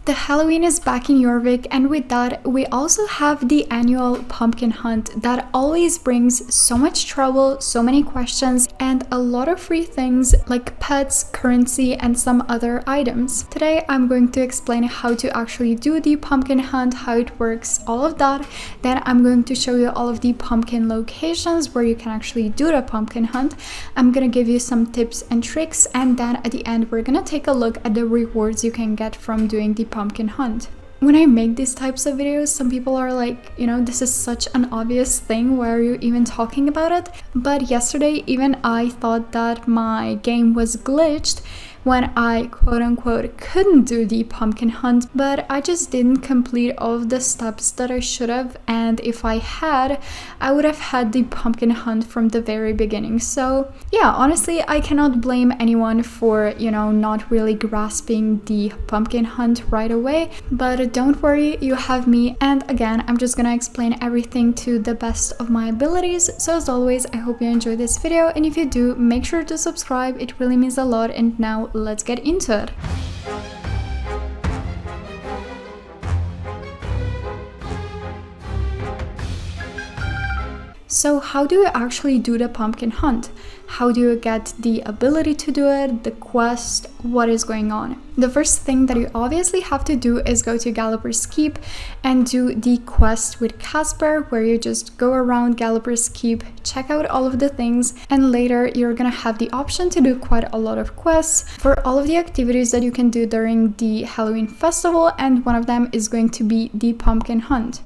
The Halloween is back in Jorvik, and with that, we also have the annual pumpkin hunt that always brings so much trouble, so many questions, and a lot of free things like pets, currency, and some other items. Today, I'm going to explain how to actually do the pumpkin hunt, how it works, all of that. Then I'm going to show you all of the pumpkin locations where you can actually do the pumpkin hunt. I'm gonna give you some tips and tricks, and then at the end, we're gonna take a look at the rewards you can get from doing the pumpkin hunt. When I make these types of videos, some people are like, this is such an obvious thing, why are you even talking about it? But yesterday, even I thought that my game was glitched when I quote-unquote couldn't do the pumpkin hunt, but I just didn't complete all of the steps that I should have, and if I had, I would have had the pumpkin hunt from the very beginning. So yeah, honestly, I cannot blame anyone for, not really grasping the pumpkin hunt right away, but don't worry, you have me, and again, I'm just gonna explain everything to the best of my abilities. So as always, I hope you enjoyed this video, and if you do, make sure to subscribe, it really means a lot. And now let's get into it. So how do you actually do the pumpkin hunt? How do you get the ability to do it, the quest, what is going on? The first thing that you obviously have to do is go to Galloper's Keep and do the quest with Casper, where you just go around Galloper's Keep, check out all of the things, and later you're gonna have the option to do quite a lot of quests for all of the activities that you can do during the Halloween festival, and one of them is going to be the pumpkin hunt.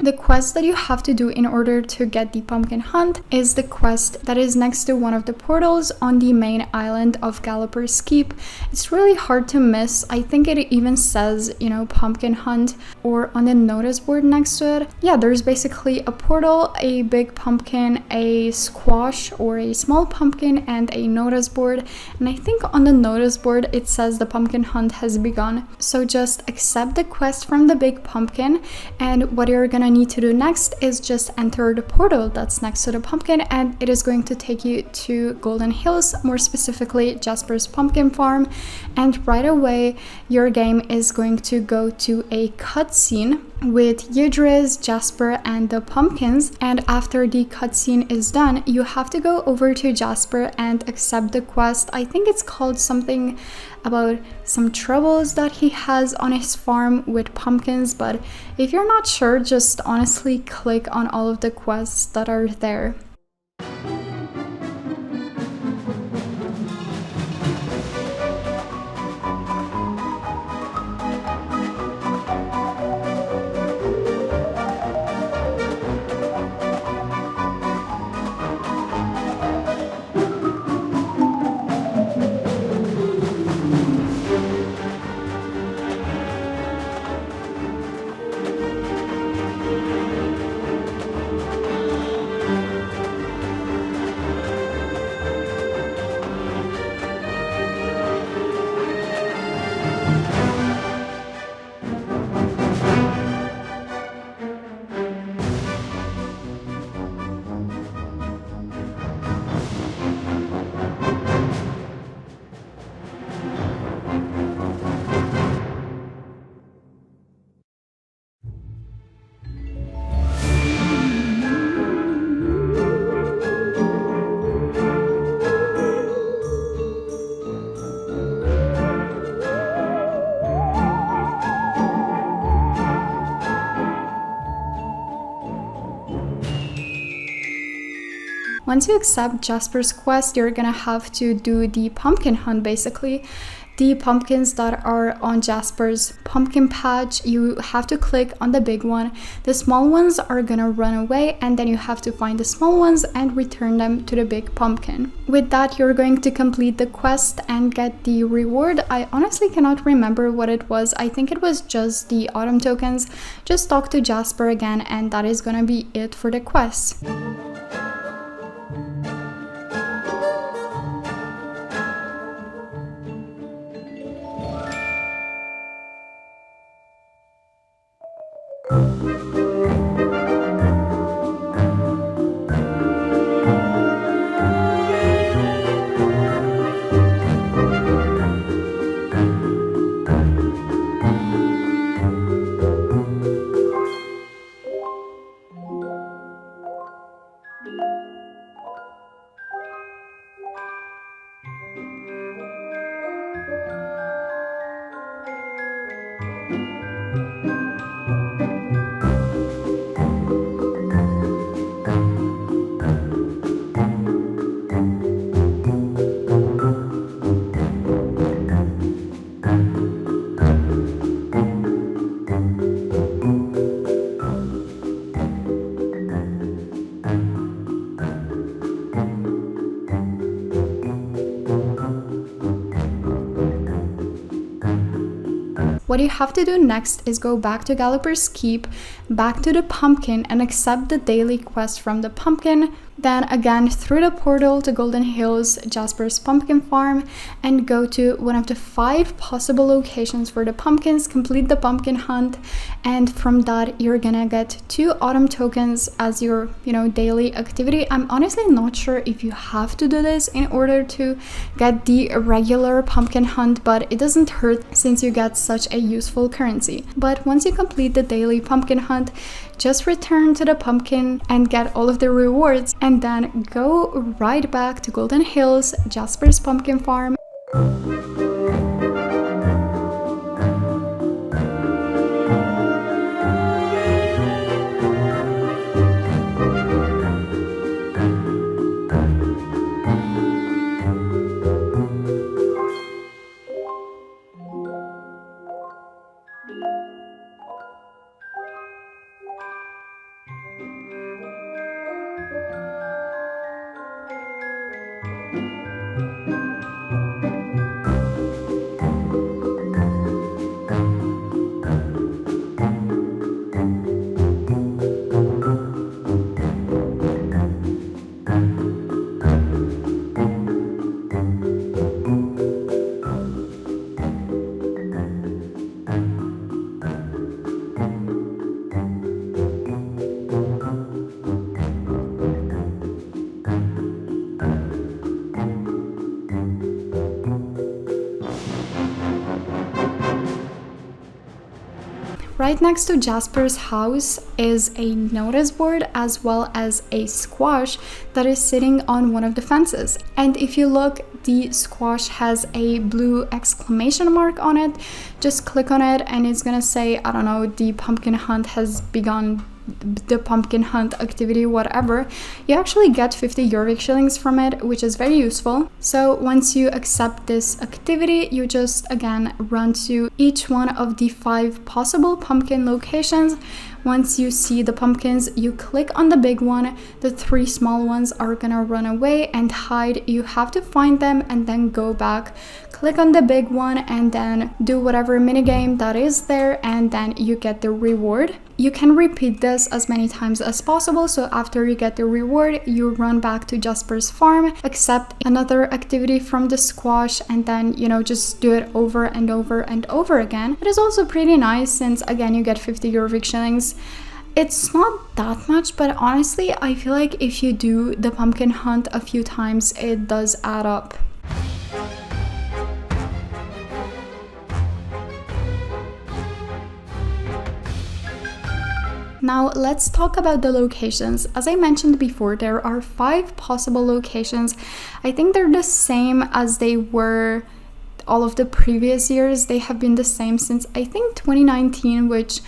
The quest that you have to do in order to get the pumpkin hunt is the quest that is next to one of the portals on the main island of Galloper's Keep. It's really hard to miss. I think it even says, pumpkin hunt, or on the notice board next to it. Yeah, there's basically a portal, a big pumpkin, a squash or a small pumpkin, and a notice board. And I think on the notice board it says the pumpkin hunt has begun. So just accept the quest from the big pumpkin, and what you're gonna need to do next is just enter the portal that's next to the pumpkin, and it is going to take you to Golden Hills, more specifically Jasper's pumpkin farm, and right away your game is going to go to a cutscene with Yidris, Jasper, and the pumpkins, and after the cutscene is done, you have to go over to Jasper and accept the quest. I think it's called something about some troubles that he has on his farm with pumpkins, but if you're not sure, just honestly click on all of the quests that are there. Once you accept Jasper's quest, you're gonna have to do the pumpkin hunt basically. The pumpkins that are on Jasper's pumpkin patch, you have to click on the big one. The small ones are gonna run away, and then you have to find the small ones and return them to the big pumpkin. With that, you're going to complete the quest and get the reward. I honestly cannot remember what it was. I think it was just the autumn tokens. Just talk to Jasper again, and that is gonna be it for the quest. What you have to do next is go back to Galloper's Keep, back to the pumpkin, and accept the daily quest from the pumpkin. Then again through the portal to Golden Hills, Jasper's pumpkin farm, and go to one of the 5 possible locations for the pumpkins, complete the pumpkin hunt, and from that you're gonna get 2 autumn tokens as your daily activity. I'm honestly not sure if you have to do this in order to get the regular pumpkin hunt, but it doesn't hurt since you get such a useful currency. But once you complete the daily pumpkin hunt, just return to the pumpkin and get all of the rewards, and then go right back to Golden Hills, Jasper's pumpkin farm. Right next to Jasper's house is a notice board as well as a squash that is sitting on one of the fences. And if you look, the squash has a blue exclamation mark on it. Just click on it and it's gonna say, I don't know, the pumpkin hunt has begun, the pumpkin hunt activity, whatever. You actually get 50 Jorvik shillings from it, which is very useful. So once you accept this activity, you just again run to each one of the 5 possible pumpkin locations. Once you see the pumpkins, you click on the big one. The 3 small ones are gonna run away and hide. You have to find them and then go back, click on the big one, and then do whatever minigame that is there, and then you get the reward. You can repeat this as many times as possible, so after you get the reward, you run back to Jasper's farm, accept another activity from the squash, and then, just do it over and over and over again. It is also pretty nice since, again, you get 50 Jorvik shillings. It's not that much, but honestly, I feel like if you do the pumpkin hunt a few times, it does add up. Now let's talk about the locations. As I mentioned before, there are 5 possible locations. I think they're the same as they were all of the previous years. They have been the same since I think 2019, which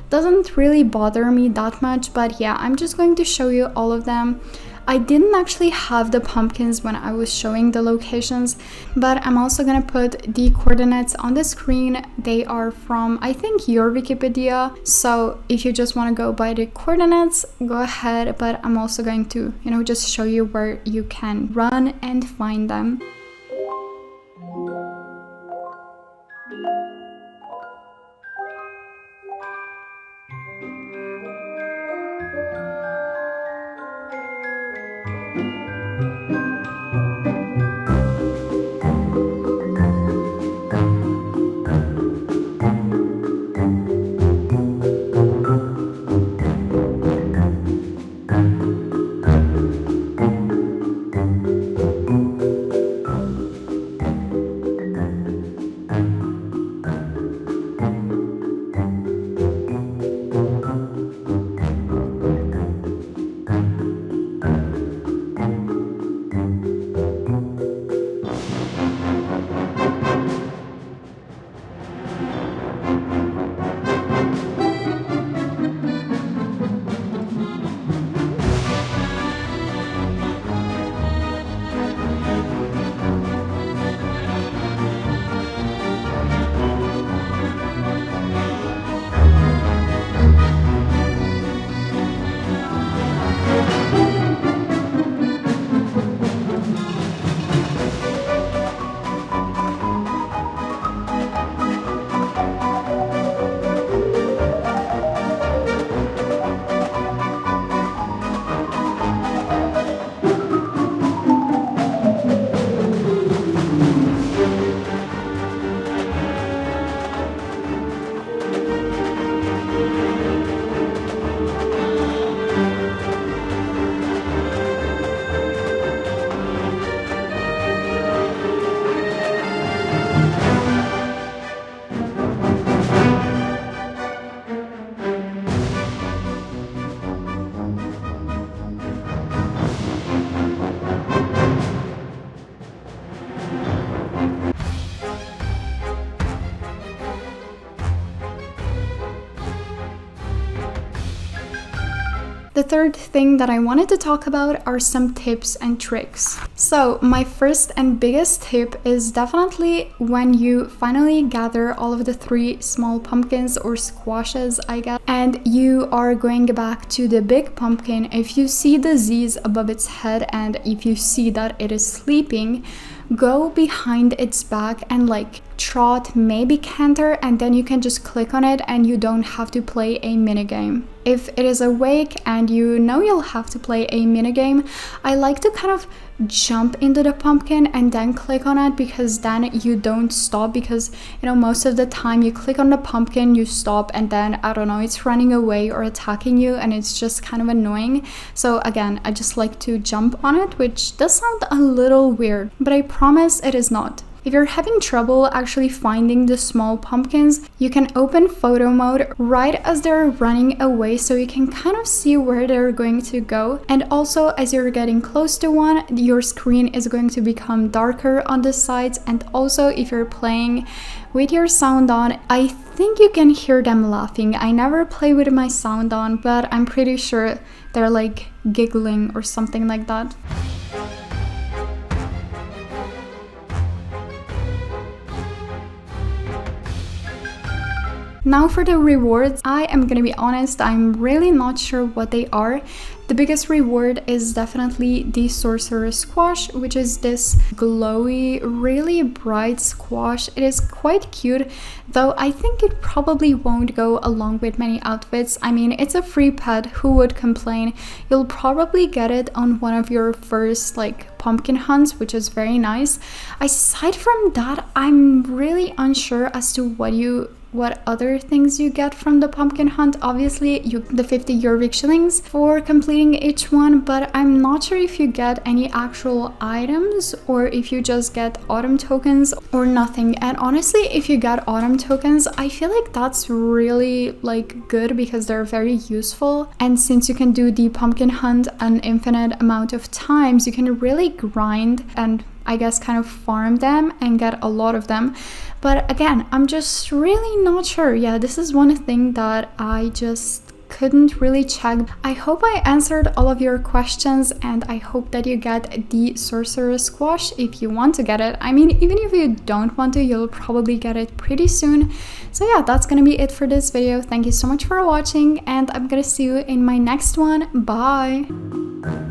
doesn't really bother me that much, but yeah, I'm just going to show you all of them. I didn't actually have the pumpkins when I was showing the locations, but I'm also gonna put the coordinates on the screen. They are from, I think, your Wikipedia. So if you just want to go by the coordinates, go ahead, but I'm also going to, just show you where you can run and find them. The third thing that I wanted to talk about are some tips and tricks. So my first and biggest tip is definitely when you finally gather all of the 3 small pumpkins or squashes, I guess, and you are going back to the big pumpkin. If you see the Z's above its head and if you see that it is sleeping, go behind its back and trot, maybe canter, and then you can just click on it and you don't have to play a minigame. If it is awake and you know you'll have to play a minigame, I like to kind of jump into the pumpkin and then click on it, because then you don't stop, because most of the time you click on the pumpkin, you stop, and then I don't know, it's running away or attacking you, and it's just kind of annoying. So again, I just like to jump on it, which does sound a little weird, but I promise it is not. If you're having trouble actually finding the small pumpkins, you can open photo mode right as they're running away, so you can kind of see where they're going to go. And also, as you're getting close to one, your screen is going to become darker on the sides. And also, if you're playing with your sound on, I think you can hear them laughing. I never play with my sound on, but I'm pretty sure they're giggling or something like that. Now for the rewards, I am gonna be honest, I'm really not sure what they are. The biggest reward is definitely the Sorcerer Squash, which is this glowy, really bright squash. It is quite cute, though I think it probably won't go along with many outfits. I mean, it's a free pet, who would complain? You'll probably get it on one of your first pumpkin hunts, which is very nice. Aside from that, I'm really unsure as to what other things you get from the pumpkin hunt. Obviously, the 50 Jorvik shillings for completing each one, but I'm not sure if you get any actual items or if you just get autumn tokens or nothing. And honestly, if you get autumn tokens, I feel like that's really good, because they're very useful. And since you can do the pumpkin hunt an infinite amount of times, you can really grind and I guess kind of farm them and get a lot of them. But again, I'm just really not sure. Yeah, this is one thing that I just couldn't really check. I hope I answered all of your questions, and I hope that you get the sorcerer squash if you want to get it. I mean, even if you don't want to, you'll probably get it pretty soon. So yeah, that's gonna be it for this video. Thank you so much for watching, and I'm gonna see you in my next one. Bye!